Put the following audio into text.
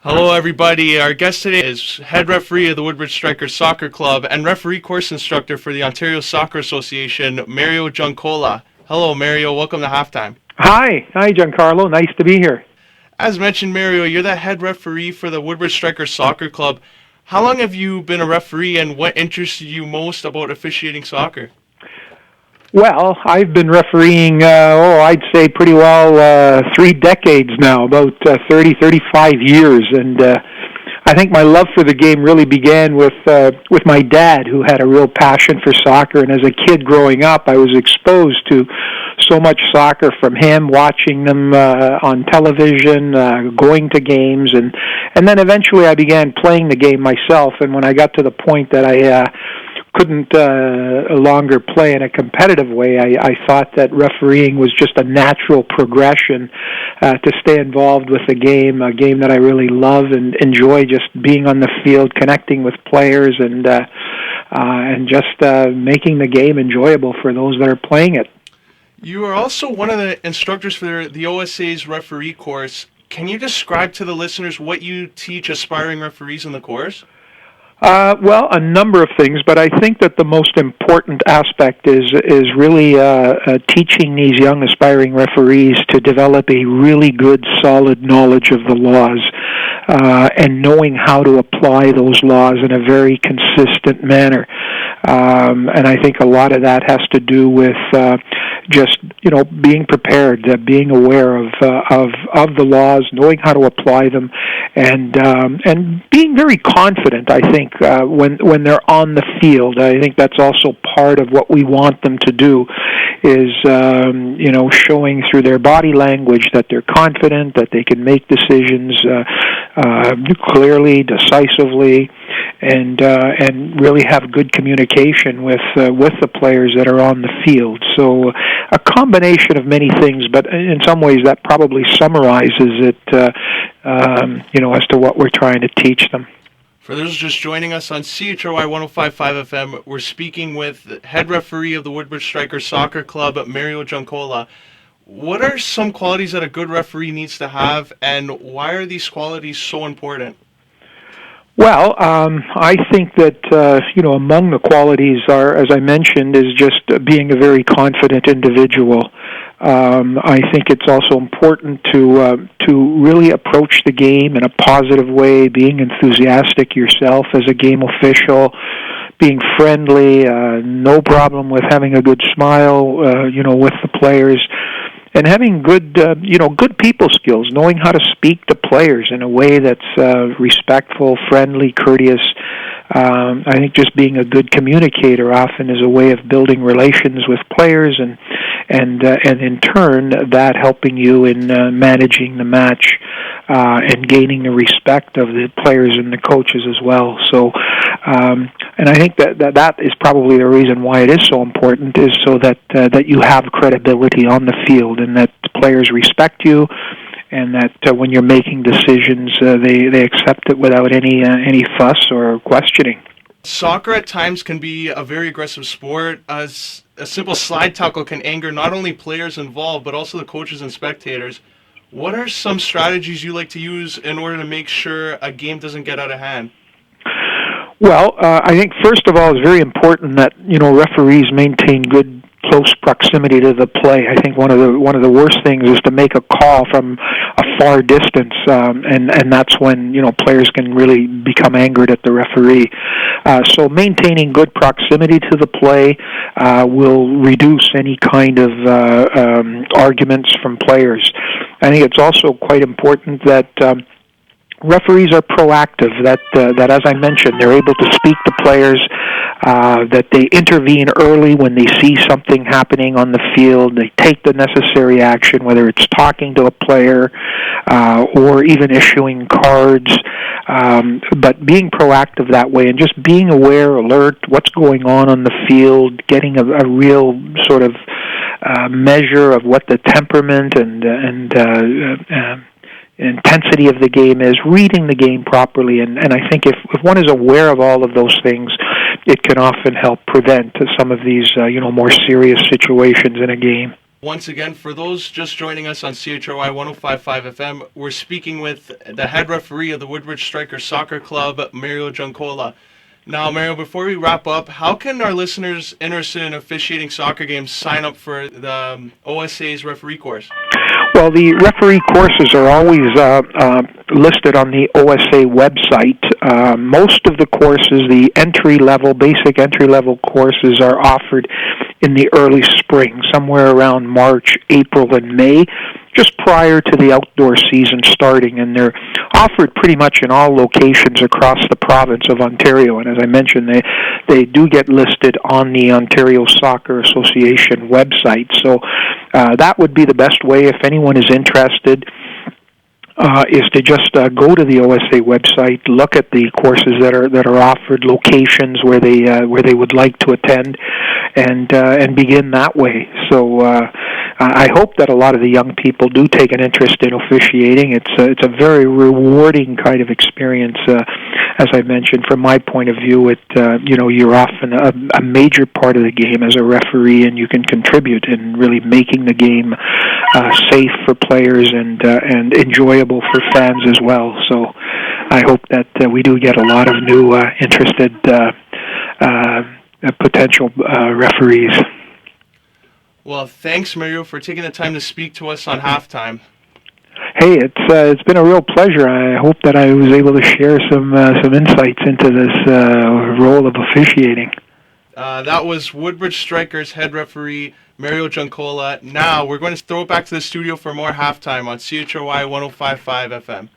Hello, everybody. Our guest today is head referee of the Woodbridge Strikers Soccer Club and referee course instructor for the Ontario Soccer Association, Mario Giancola. Hello, Mario. Welcome to Halftime. Hi, Giancarlo. Nice to be here. As mentioned, Mario, you're the head referee for the Woodbridge Strikers Soccer Club. How long have you been a referee, and what interested you most about officiating soccer? Well, I've been refereeing, I'd say pretty well 3 decades now, about 35 years, and I think my love for the game really began with my dad, who had a real passion for soccer, and as a kid growing up, I was exposed to so much soccer from him, watching them on television, going to games, and then eventually I began playing the game myself, and when I got to the point that I couldn't longer play in a competitive way, I thought that refereeing was just a natural progression to stay involved with the game, a game that I really love and enjoy, just being on the field, connecting with players, and just making the game enjoyable for those that are playing it. You are also one of the instructors for the OSA's referee course. Can you describe to the listeners what you teach aspiring referees in the course? Well, a number of things, but I think that the most important aspect is really teaching these young aspiring referees to develop a really good, solid knowledge of the laws and knowing how to apply those laws in a very consistent manner. And I think a lot of that has to do with just being prepared, being aware of the laws, knowing how to apply them, and being very confident. I think when they're on the field, I think that's also part of what we want them to do. Is showing through their body language that they're confident, that they can make decisions clearly, decisively, and really have good communication with the players that are on the field. So a combination of many things, but in some ways that probably summarizes it, as to what we're trying to teach them. For those just joining us on CHRY 105.5 FM, we're speaking with head referee of the Woodbridge Strikers Soccer Club, Mario Giancola. What are some qualities that a good referee needs to have, and why are these qualities so important? Well, I think that, among the qualities are, as I mentioned, is just being a very confident individual. I think it's also important to really approach the game in a positive way, being enthusiastic yourself as a game official, being friendly, no problem with having a good smile, with the players, and having good people skills, knowing how to speak to players in a way that's respectful, friendly, courteous. I think just being a good communicator often is a way of building relations with players, and in turn that helping you in managing the match and gaining the respect of the players and the coaches as well. So, and I think that is probably the reason why it is so important, is so that you have credibility on the field, and that players respect you, and that when you're making decisions, they accept it without any fuss or questioning. Soccer at times can be a very aggressive sport. As a simple slide tackle can anger not only players involved, but also the coaches and spectators. What are some strategies you like to use in order to make sure a game doesn't get out of hand? Well, I think first of all, it's very important that referees maintain good close proximity to the play. I think one of the worst things is to make a call from a far distance, and that's when players can really become angered at the referee. So maintaining good proximity to the play will reduce any kind of arguments from players. I think it's also quite important that referees are proactive, that as I mentioned, they're able to speak to players, that they intervene early when they see something happening on the field. They take the necessary action, whether it's talking to a player or even issuing cards, but being proactive that way and just being aware, alert, what's going on the field, getting a real sort of measure of what the temperament and intensity of the game is, reading the game properly, and I think if one is aware of all of those things, it can often help prevent some of these more serious situations in a game. Once again, for those just joining us on CHRY 105.5 FM, we're speaking with the head referee of the Woodbridge Strikers Soccer Club, Mario Giancola. Now, Mario, before we wrap up, how can our listeners interested in officiating soccer games sign up for the OSA's referee course? Well, the referee courses are always listed on the OSA website. Most of the courses, the basic entry-level courses, are offered in the early spring, somewhere around March, April, and May, just prior to the outdoor season starting, and they're offered pretty much in all locations across the province of Ontario. And as I mentioned, they do get listed on the Ontario Soccer Association website. So that would be the best way if anyone is interested. Is to just go to the OSA website, look at the courses that are offered, locations where they would like to attend, and begin that way. So I hope that a lot of the young people do take an interest in officiating. It's a very rewarding kind of experience. As I mentioned, from my point of view, you're often a major part of the game as a referee, and you can contribute in really making the game safe for players and enjoyable for fans as well. So I hope that we do get a lot of new interested potential referees. Well, thanks, Mario, for taking the time to speak to us on Halftime. Hey, it's been a real pleasure. I hope that I was able to share some insights into this role of officiating. That was Woodbridge Strikers head referee Mario Giancola. Now we're going to throw it back to the studio for more Halftime on CHRY 105.5 FM.